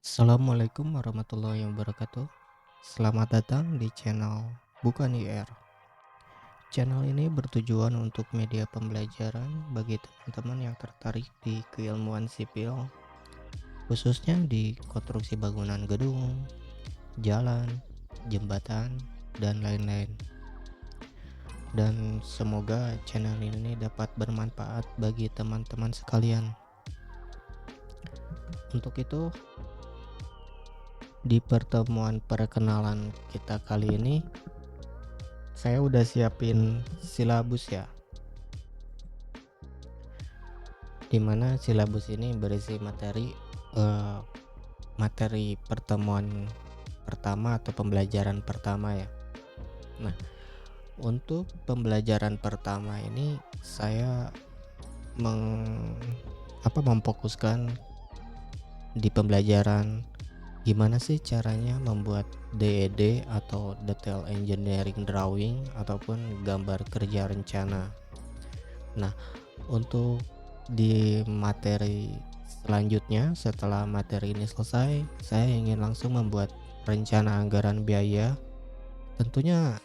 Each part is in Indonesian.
Assalamualaikum warahmatullahi wabarakatuh. Selamat datang di channel Bukan IR. Channel ini bertujuan untuk media pembelajaran bagi teman-teman yang tertarik di keilmuan sipil, khususnya di konstruksi bangunan gedung, jalan, jembatan, dan lain-lain. Dan semoga channel ini dapat bermanfaat bagi teman-teman sekalian. Untuk itu, di pertemuan perkenalan kita kali ini, saya udah siapin silabus ya, dimana silabus ini berisi eh, materi pertemuan pertama atau pembelajaran pertama ya. Nah, untuk pembelajaran pertama ini saya memfokuskan di pembelajaran gimana sih caranya membuat DED atau Detail Engineering Drawing ataupun gambar kerja rencana. Nah, untuk di materi selanjutnya, setelah materi ini selesai, saya ingin langsung membuat rencana anggaran biaya. Tentunya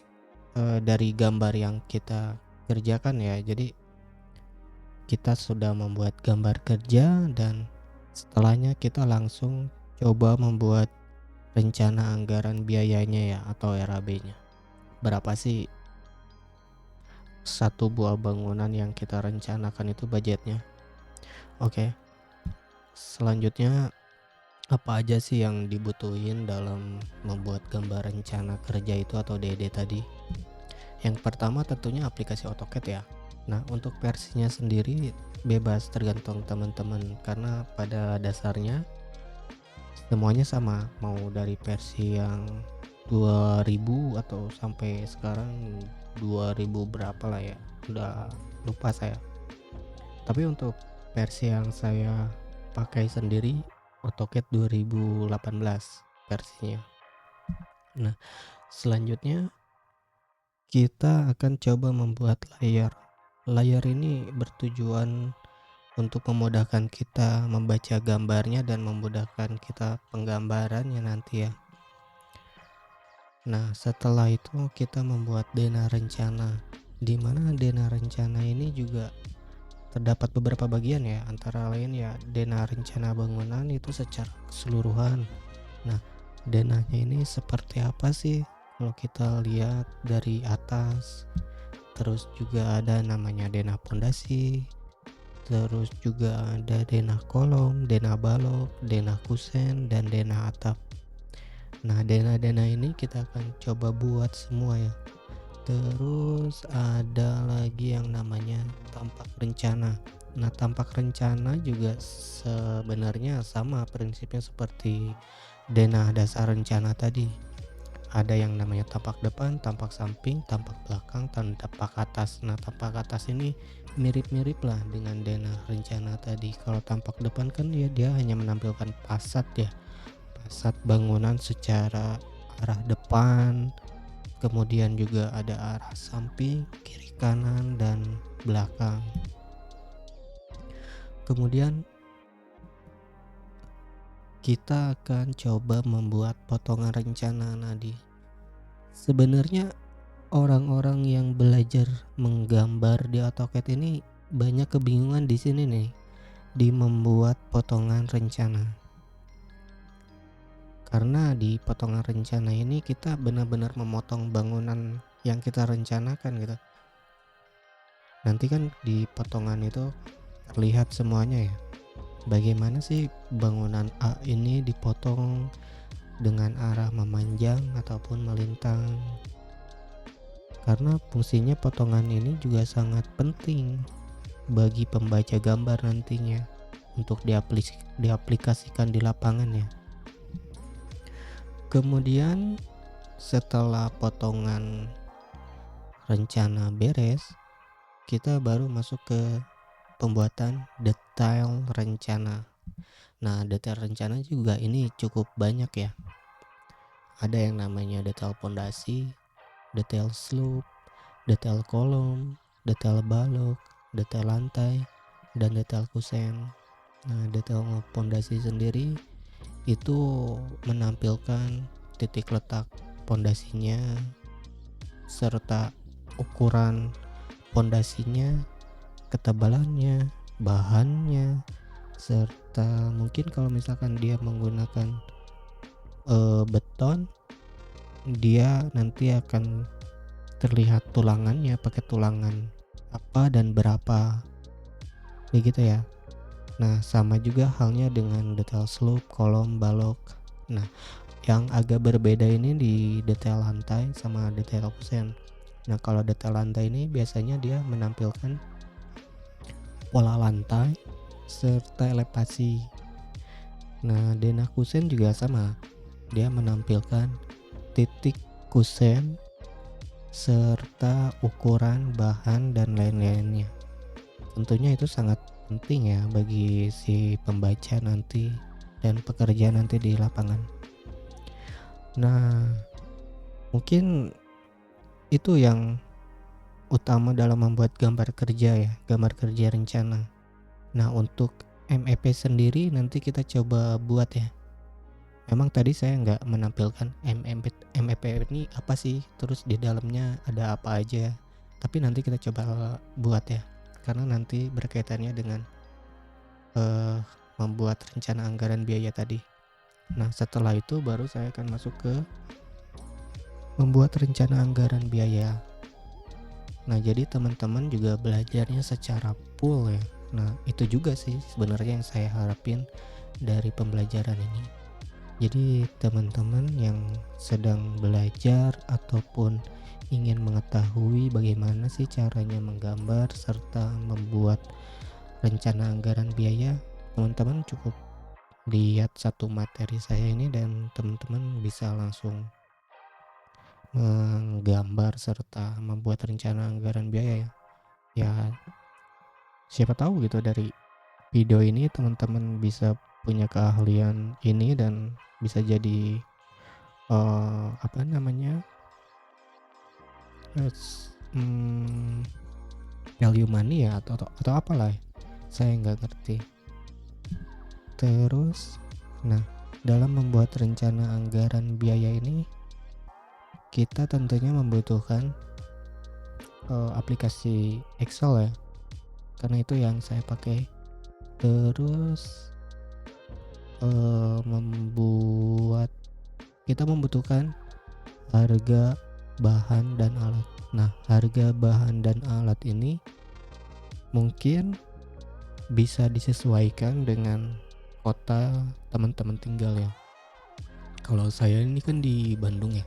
dari gambar yang kita kerjakan ya. Jadi kita sudah membuat gambar kerja dan setelahnya kita langsung coba membuat rencana anggaran biayanya ya, atau RAB-nya. Berapa sih satu buah bangunan yang kita rencanakan itu budgetnya? Oke. Selanjutnya, apa aja sih yang dibutuhin dalam membuat gambar rencana kerja itu atau DD tadi? Yang pertama tentunya aplikasi AutoCAD ya. Nah, untuk versinya sendiri bebas tergantung teman-teman, karena pada dasarnya semuanya sama, mau dari versi yang 2000 atau sampai sekarang 2000 berapa lah ya, udah lupa saya. Tapi untuk versi yang saya pakai sendiri AutoCAD 2018 versinya. Nah, selanjutnya kita akan coba membuat layar. Layar ini bertujuan untuk memudahkan kita membaca gambarnya dan memudahkan kita penggambarannya nanti ya. Nah, setelah itu kita membuat dena rencana, di mana dena rencana ini juga terdapat beberapa bagian ya, antara lain ya dena rencana bangunan itu secara keseluruhan. Nah, denahnya ini seperti apa sih? Kalau kita lihat dari atas, terus juga ada namanya denah pondasi, terus juga ada denah kolom, denah balok, denah kusen, dan denah atap. Nah, denah-denah ini kita akan coba buat semua ya. Terus ada lagi yang namanya tampak rencana. Nah, tampak rencana juga sebenarnya sama prinsipnya seperti denah dasar rencana tadi. Ada yang namanya tampak depan, tampak samping, tampak belakang, dan tampak atas. Nah, tampak atas ini mirip-mirip lah dengan denah rencana tadi. Kalau tampak depan kan dia hanya menampilkan fasad ya, fasad bangunan secara arah depan, kemudian juga ada arah samping, kiri, kanan, dan belakang. Kemudian kita akan coba membuat potongan rencana nadi. Sebenarnya orang-orang yang belajar menggambar di AutoCAD ini banyak kebingungan di sini nih, di membuat potongan rencana. Karena di potongan rencana ini kita benar-benar memotong bangunan yang kita rencanakan gitu. Nanti kan di potongan itu terlihat semuanya ya. Bagaimana sih bangunan A ini dipotong dengan arah memanjang ataupun melintang. Karena fungsinya potongan ini juga sangat penting bagi pembaca gambar nantinya untuk diaplikasikan di lapangan ya. Kemudian setelah potongan rencana beres, kita baru masuk ke pembuatan detail rencana. Nah, detail rencana juga ini cukup banyak ya. Ada yang namanya detail pondasi, detail slope, detail kolom, detail balok, detail lantai, dan detail kusen. Nah, detail pondasi sendiri itu menampilkan titik letak pondasinya serta ukuran pondasinya, ketebalannya, bahannya, serta mungkin kalau misalkan dia menggunakan beton, dia nanti akan terlihat tulangannya, pakai tulangan apa dan berapa, begitu ya. Nah, sama juga halnya dengan detail slope, kolom, balok. Nah, yang agak berbeda ini di detail lantai sama detail kusen. Nah, kalau detail lantai ini biasanya dia menampilkan pola lantai serta elevasi. Nah, denah kusen juga sama. Dia menampilkan titik kusen serta ukuran bahan dan lain-lainnya. Tentunya itu sangat penting ya bagi si pembaca nanti dan pekerja nanti di lapangan. Nah, mungkin itu yang utama dalam membuat gambar kerja ya, gambar kerja rencana. Nah, untuk MEP sendiri nanti kita coba buat ya. Memang tadi saya nggak menampilkan MEP ini apa sih, terus di dalamnya ada apa aja. Tapi nanti kita coba buat ya, karena nanti berkaitannya dengan membuat rencana anggaran biaya tadi. Nah, setelah itu baru saya akan masuk ke membuat rencana anggaran biaya. Nah, jadi teman-teman juga belajarnya secara full ya. Nah, itu juga sih sebenarnya yang saya harapin dari pembelajaran ini. Jadi teman-teman yang sedang belajar ataupun ingin mengetahui bagaimana sih caranya menggambar serta membuat rencana anggaran biaya, teman-teman cukup lihat satu materi saya ini dan teman-teman bisa langsung menggambar serta membuat rencana anggaran biaya ya. Ya, siapa tahu gitu dari video ini teman-teman bisa punya keahlian ini dan bisa jadi apa namanya, value money ya atau apalah, saya nggak ngerti. Terus, nah, dalam membuat rencana anggaran biaya ini kita tentunya membutuhkan aplikasi Excel ya, karena itu yang saya pakai. Terus kita membutuhkan harga bahan dan alat. Nah, harga bahan dan alat ini mungkin bisa disesuaikan dengan kota teman-teman tinggal ya. Kalau saya ini kan di Bandung ya,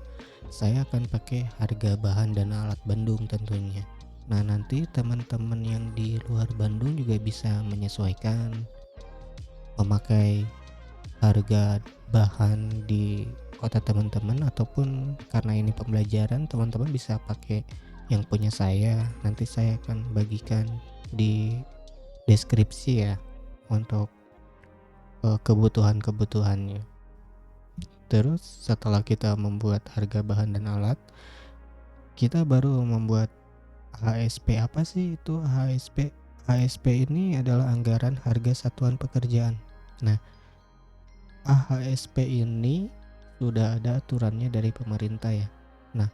saya akan pakai harga bahan dan alat Bandung tentunya. Nah, nanti teman-teman yang di luar Bandung juga bisa menyesuaikan, memakai harga bahan di kota teman-teman, ataupun karena ini pembelajaran teman-teman bisa pakai yang punya saya. Nanti saya akan bagikan di deskripsi ya untuk kebutuhan-kebutuhannya. Terus setelah kita membuat harga bahan dan alat, kita baru membuat HSP. Apa sih itu HSP? HSP ini adalah anggaran harga satuan pekerjaan. Nah, HSP ini sudah ada aturannya dari pemerintah ya. Nah,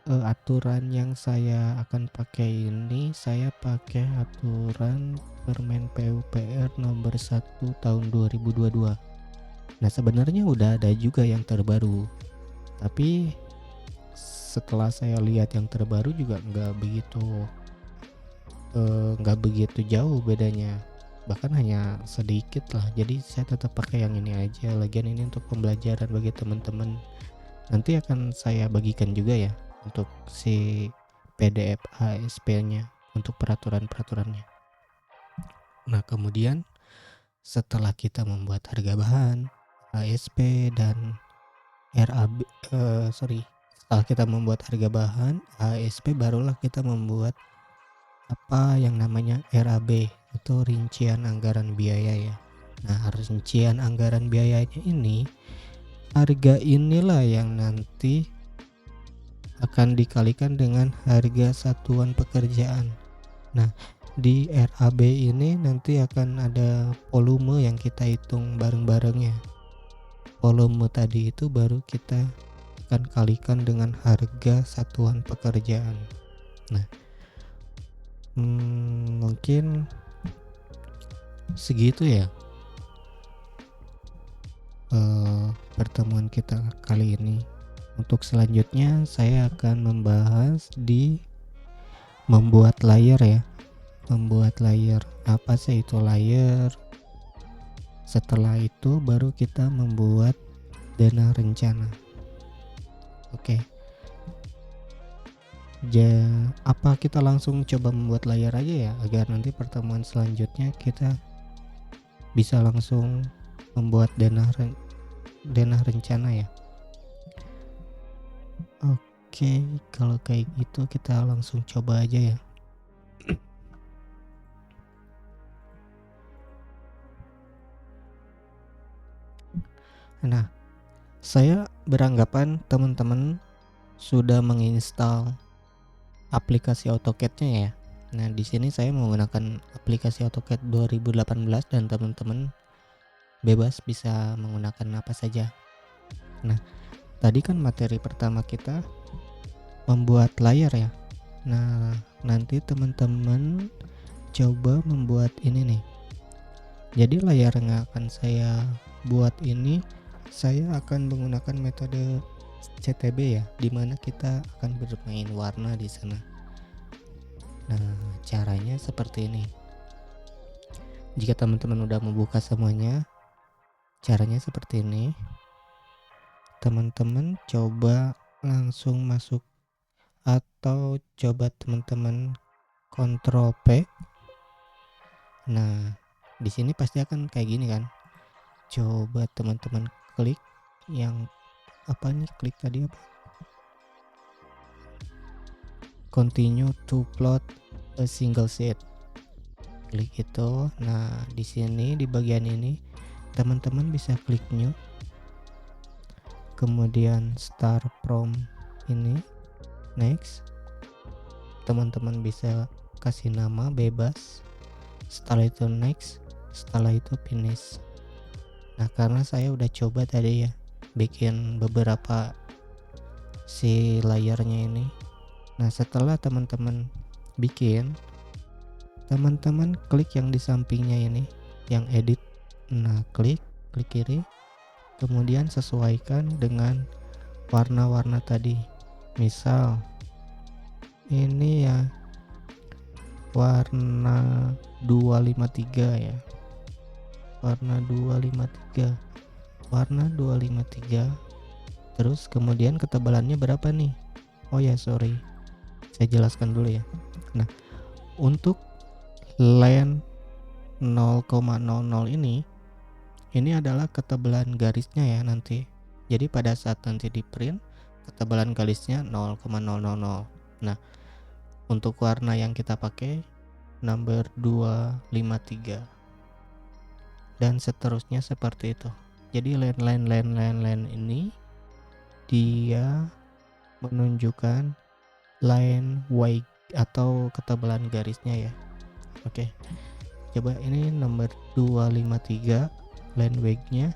aturan yang saya akan pakai ini, saya pakai aturan Permen PUPR nomor 1 tahun 2022. Nah, sebenarnya udah ada juga yang terbaru, tapi setelah saya lihat yang terbaru juga nggak begitu jauh bedanya, bahkan hanya sedikit lah. Jadi saya tetap pakai yang ini aja. Lagian ini untuk pembelajaran bagi teman-teman. Nanti akan saya bagikan juga ya untuk si PDF HSP-nya untuk peraturan-peraturannya. Nah, kemudian setelah kita membuat harga bahan, HSP dan setelah kita membuat harga bahan, HSP, barulah kita membuat apa yang namanya RAB, itu rincian anggaran biaya ya. Nah, rincian anggaran biayanya ini, harga inilah yang nanti akan dikalikan dengan harga satuan pekerjaan. Nah, di RAB ini nanti akan ada volume yang kita hitung bareng-barengnya. volume tadi itu baru kita akan kalikan dengan harga satuan pekerjaan. Nah, mungkin segitu ya pertemuan kita kali ini. Untuk selanjutnya saya akan membahas di membuat layer ya. Membuat layer, apa sih itu layer? Setelah itu baru kita membuat dana rencana. Oke. Apa kita langsung coba membuat layer aja ya, agar nanti pertemuan selanjutnya kita bisa langsung membuat dana rencana ya. Oke, kalau kayak gitu kita langsung coba aja ya. Nah, saya beranggapan teman-teman sudah menginstal aplikasi AutoCAD-nya ya. Nah, di sini saya menggunakan aplikasi AutoCAD 2018 dan teman-teman bebas bisa menggunakan apa saja. Nah, tadi kan materi pertama kita membuat layer ya. Nah, nanti teman-teman coba membuat ini nih. Jadi layar yang akan saya buat ini, saya akan menggunakan metode CTB ya, dimana kita akan bermain warna di sana. Nah, caranya seperti ini. Jika teman-teman udah membuka semuanya, caranya seperti ini. Teman-teman coba langsung masuk, atau coba teman-teman Ctrl P. Nah, di sini pasti akan kayak gini kan. Coba teman-teman klik yang apa nih, klik tadi apa? Continue to plot a single sheet. Klik itu. Nah, di sini di bagian ini teman-teman bisa klik new. Kemudian start from ini, next. Teman-teman bisa kasih nama bebas. Setelah itu next, setelah itu finish. Nah, karena saya udah coba tadi ya bikin beberapa si layarnya ini. Nah, setelah teman-teman bikin, teman-teman klik yang di sampingnya ini, yang edit. Nah, klik kiri, kemudian sesuaikan dengan warna-warna tadi. Misal ini ya warna 253 ya, warna 253. Terus kemudian ketebalannya berapa nih? Oh ya, sorry, saya jelaskan dulu ya. Nah, untuk line 0,00 ini adalah ketebalan garisnya ya nanti. Jadi pada saat nanti di print, ketebalan garisnya 0,000. Nah, untuk warna yang kita pakai number 253 dan seterusnya seperti itu. Jadi line ini dia menunjukkan line weight atau ketebalan garisnya ya. Oke, coba ini nomor 253 line weight-nya.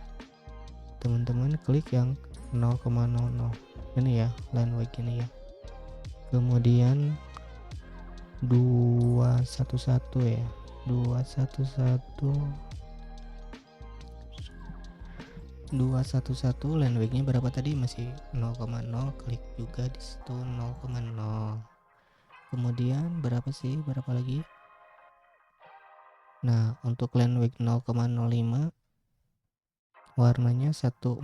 Teman-teman klik yang 0,00 ini ya, line weight ini ya. Kemudian 211 ya, 211 line weight-nya berapa tadi? Masih 0,0. Klik juga di situ 0,0. Kemudian berapa lagi? Nah, untuk line weight 0,05 warnanya 146.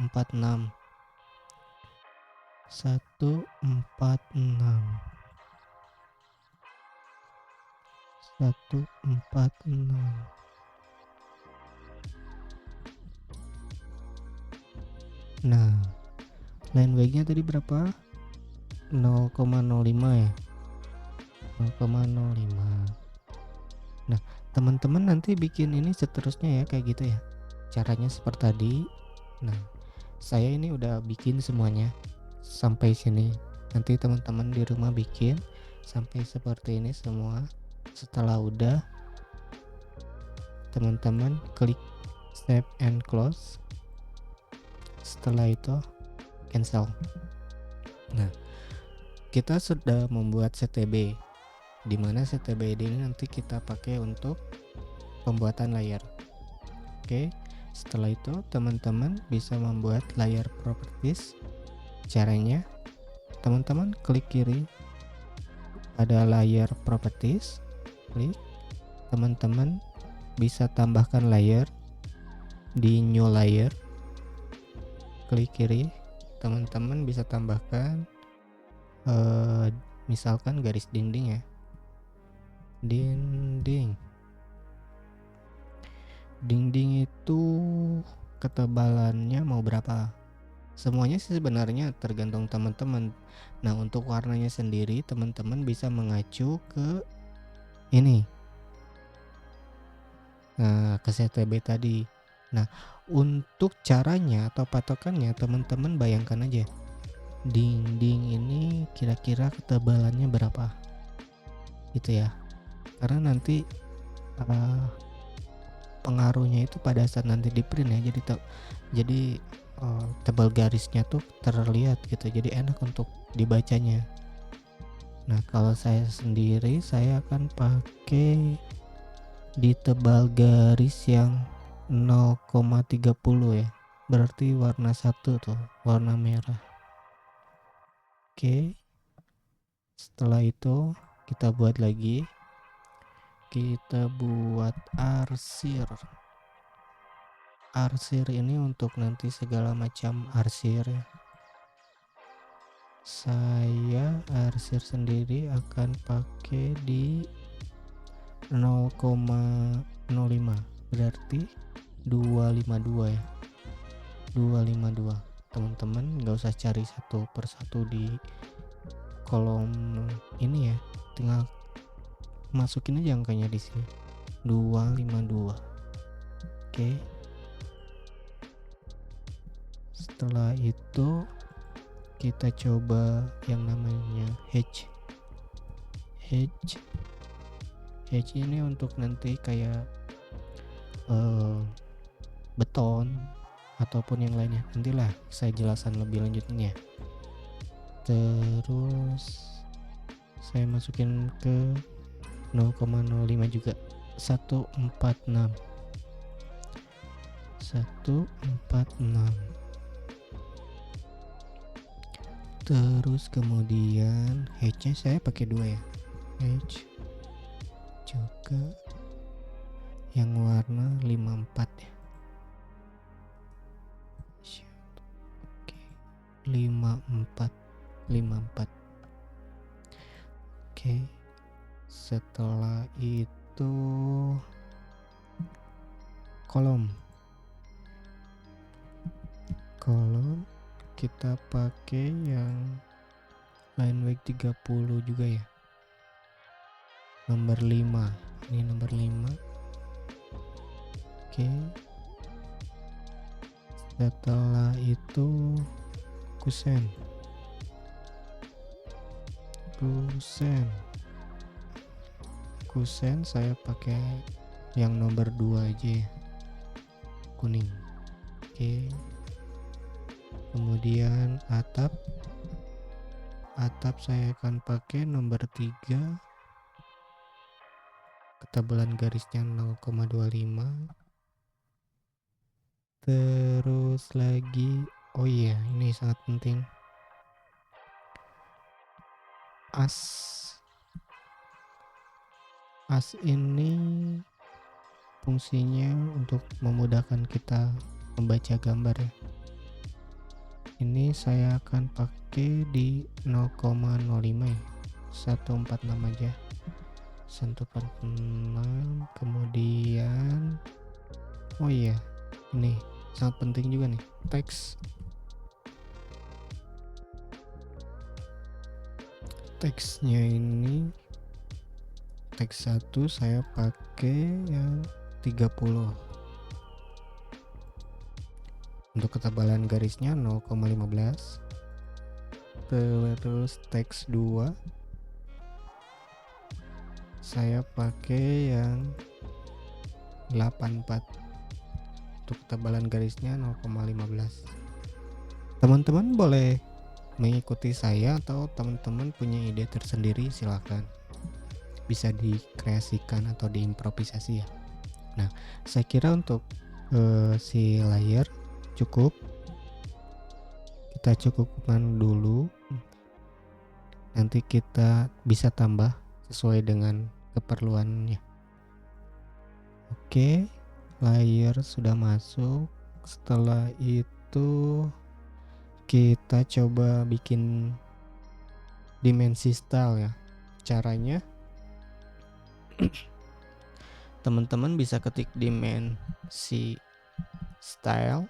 Nah, line weight-nya tadi berapa? 0,05 ya, 0,05. Nah, teman-teman nanti bikin ini seterusnya ya, kayak gitu ya, caranya seperti tadi. Nah, saya ini udah bikin semuanya sampai sini. Nanti teman-teman di rumah bikin sampai seperti ini semua. Setelah udah, teman-teman klik save and close. Setelah itu cancel. Nah, kita sudah membuat CTB, di mana CTB ini nanti kita pakai untuk pembuatan layar. Oke, setelah itu teman-teman bisa membuat layar properties. Caranya, teman-teman klik kiri pada layar properties, klik, teman-teman bisa tambahkan layer di new layer, klik kiri, teman-teman bisa tambahkan misalkan garis dinding ya, dinding itu ketebalannya mau berapa. Semuanya sih sebenarnya tergantung teman-teman. Nah, untuk warnanya sendiri teman-teman bisa mengacu ke ini, ke CTB tadi. Nah, untuk caranya atau patokannya teman-teman bayangkan aja, dinding ini kira-kira ketebalannya berapa gitu ya, karena nanti pengaruhnya itu pada saat nanti di print ya, jadi tebal garisnya tuh terlihat gitu, jadi enak untuk dibacanya. Nah, kalau saya sendiri saya akan pakai di tebal garis yang 0,30 ya, berarti warna 1 tuh, warna merah. Oke, setelah itu kita buat lagi, kita buat arsir. Arsir ini untuk nanti segala macam arsir ya. Saya arsir sendiri akan pakai di 0,05, berarti 252 ya, 252. Teman-teman nggak usah cari satu persatu di kolom ini ya, tinggal masukin aja angkanya di sini, 252. Oke, setelah itu kita coba yang namanya hedge ini untuk nanti kayak beton ataupun yang lainnya, nantilah saya jelaskan lebih lanjutnya. Terus saya masukin ke 0,05 juga, 146. Terus kemudian hedge-nya saya pakai 2 ya, hedge juga yang warna 54 ya. Oke, 54. Oke, setelah itu kolom kita pakai yang line weight 30 juga ya, nomor 5. Ini nomor 5. Oke, setelah itu kusen saya pakai yang nomor 2 aja ya, kuning. Oke, kemudian atap saya akan pakai nomor 3, ketebalan garisnya 0,25. Terus lagi, oh iya, ini sangat penting, as ini fungsinya untuk memudahkan kita membaca gambar ya. Ini saya akan pakai di 0,05 ya, 146 aja, 146. Kemudian oh iya, ini sangat penting juga nih, teksnya ini, teks 1 saya pakai yang 30. Untuk ketebalan garisnya 0,15. Terus teks 2 saya pakai yang 84. Untuk ketebalan garisnya 0,15. Teman-teman boleh mengikuti saya atau teman-teman punya ide tersendiri silakan. Bisa dikreasikan atau diimprovisasi ya. Nah, saya kira untuk si layer cukup. Kita cukupkan dulu. Nanti kita bisa tambah sesuai dengan keperluannya. Oke, layer sudah masuk. Setelah itu kita coba bikin dimensi style ya. Caranya teman-teman bisa ketik dimensi style.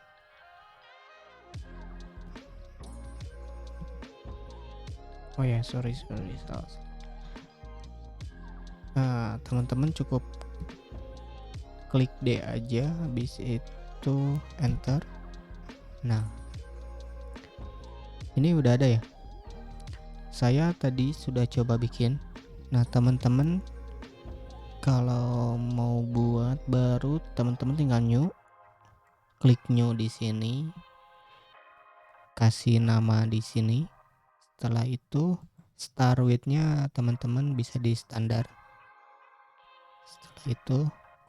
Oh ya, sorry. Nah, teman-teman cukup klik D aja, habis itu enter. Nah, ini udah ada ya. Saya tadi sudah coba bikin. Nah, teman-teman kalau mau buat baru, teman-teman tinggal new, klik new di sini, kasih nama di sini. Setelah itu start width-nya teman-teman bisa di standar. Setelah itu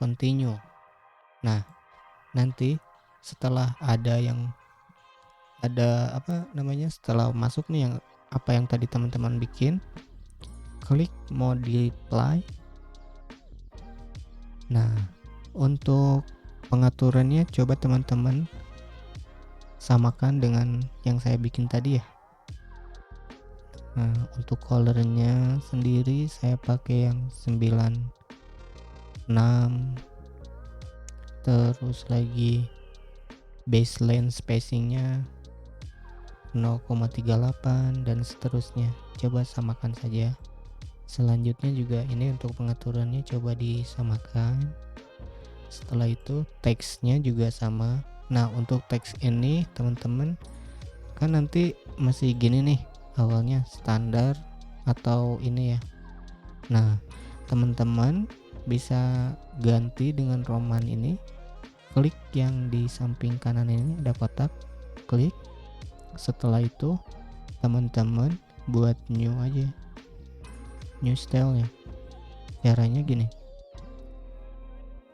continue. Nah, nanti setelah setelah masuk nih yang apa yang tadi teman-teman bikin, klik multiply. Nah, untuk pengaturannya coba teman-teman samakan dengan yang saya bikin tadi ya. Nah, untuk colornya sendiri saya pakai yang 96, terus lagi baseline spacingnya 0,38 dan seterusnya. Coba samakan saja. Selanjutnya juga ini untuk pengaturannya coba disamakan. Setelah itu teksnya juga sama. Nah, untuk teks ini teman-teman kan nanti masih gini nih, awalnya standar atau ini ya. Nah, teman-teman bisa ganti dengan Roman ini. Klik yang di samping kanan ini ada kotak, klik. Setelah itu teman-teman buat new aja, new style ya. Caranya gini,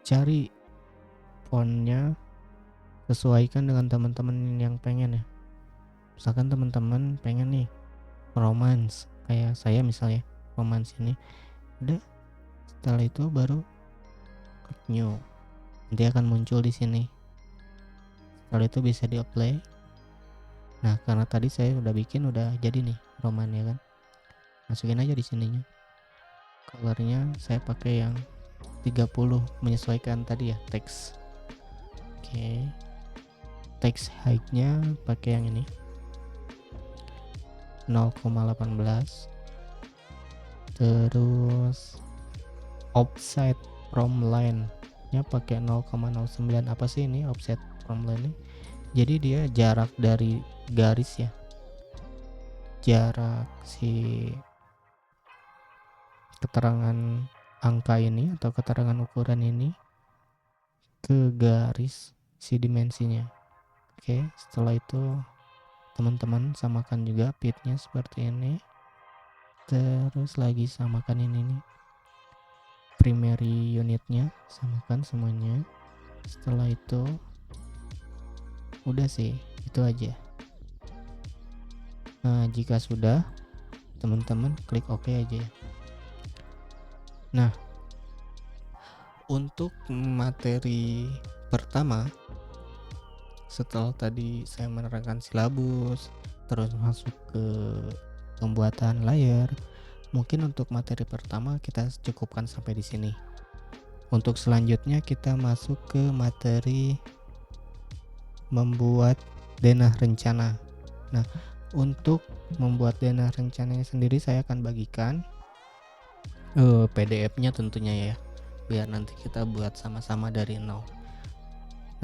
cari fontnya, sesuaikan dengan teman-teman yang pengen ya. Misalkan teman-teman pengen nih romance kayak saya misalnya, romance ini udah. Setelah itu baru klik new, nanti akan muncul di sini. Setelah itu bisa di apply. Nah, karena tadi saya udah bikin, udah jadi nih roman ya kan, masukin aja di sininya. Colornya saya pakai yang 30 menyesuaikan tadi ya teks. Oke, teks height-nya pakai yang ini 0,18. Terus offset from line nya pakai 0,09. Apa sih ini offset from line ini? Jadi dia jarak dari garis ya, jarak si keterangan angka ini atau keterangan ukuran ini ke garis si dimensinya. Oke, setelah itu teman-teman samakan juga pitnya seperti ini. Terus lagi samakan ini nih, primary unitnya samakan semuanya. Setelah itu udah sih, itu aja. Nah, jika sudah, teman-teman klik OK aja ya. Nah, untuk materi pertama, setelah tadi saya menerangkan silabus, terus masuk ke pembuatan layar, mungkin untuk materi pertama kita cukupkan sampai di sini. Untuk selanjutnya kita masuk ke materi membuat denah rencana. Nah, untuk membuat denah rencananya sendiri saya akan bagikan PDF-nya tentunya ya, biar nanti kita buat sama-sama dari nol.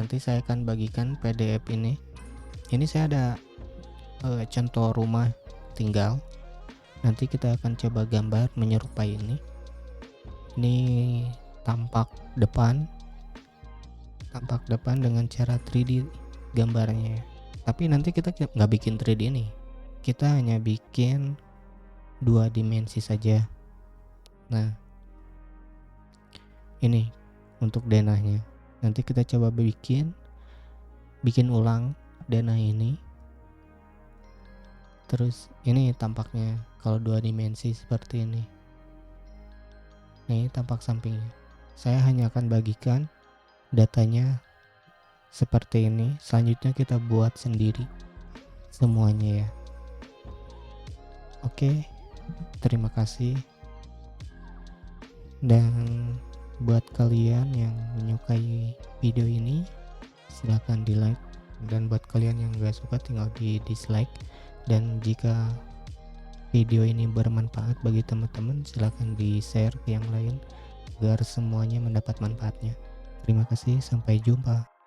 Nanti saya akan bagikan PDF ini. Ini saya ada contoh rumah tinggal. Nanti kita akan coba gambar menyerupai ini. Ini tampak depan dengan cara 3D gambarnya. Tapi nanti kita nggak bikin 3D nih, kita hanya bikin 2 dimensi saja. Nah, ini untuk denahnya. Nanti kita coba bikin ulang denah ini. Terus ini tampaknya kalau 2 dimensi seperti ini. Nah, ini tampak sampingnya. Saya hanya akan bagikan datanya seperti ini. Selanjutnya kita buat sendiri semuanya ya. Oke, terima kasih. Dan buat kalian yang menyukai video ini, silahkan di like, dan buat kalian yang gak suka tinggal di dislike. Dan jika video ini bermanfaat bagi teman-teman, silahkan di share ke yang lain agar semuanya mendapat manfaatnya. Terima kasih, sampai jumpa.